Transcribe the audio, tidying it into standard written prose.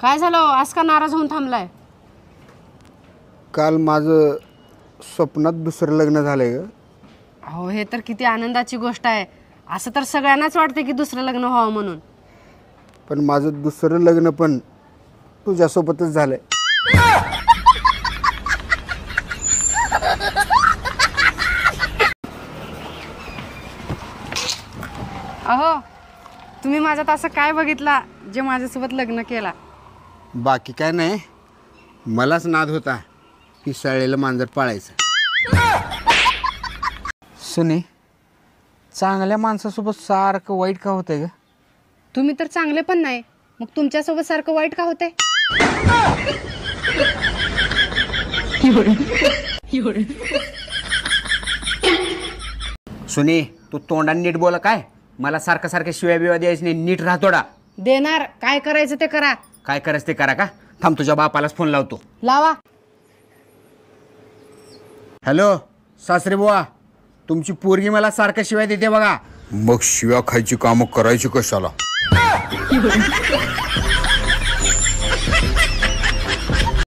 काय झालं आज का नाराज होऊन थांबलाय? काल माझं स्वप्नात दुसरं लग्न झालंय ग. अहो हे तर किती आनंदाची गोष्ट आहे. असं तर सगळ्यांनाच वाटते की दुसरं लग्न व्हावं म्हणून. पण माझं दुसरं लग्न पण तुझ्यासोबतच झालंय. अहो तुम्ही माझ्यात असं काय बघितला जे माझ्यासोबत लग्न केला? बाकी काय नाही, मलाच नाद होता की शाळेला मांजर पाळायचं. सुने, चांगल्या माणसासोबत सारखं वाईट का होतंय ग? तुम्ही तर चांगले पण नाही, मग तुमच्यासोबत सारखं वाईट का होतंय? सुने, तू तोंडाने नीट बोला. काय मला सारखं सारखं शिव्या बिव्या द्यायचं नाही, नीट राहतोडा. देणार, काय करायचं ते करा. काय करायचं ते करा का? थांब, तुझ्या बापालाच फोन लावतो. लावा. हॅलो सासरे बुवा, तुमची पोरगी मला सारखं शिव्या देते बघा. मग शिव्या खायची कामं करायची कशाला?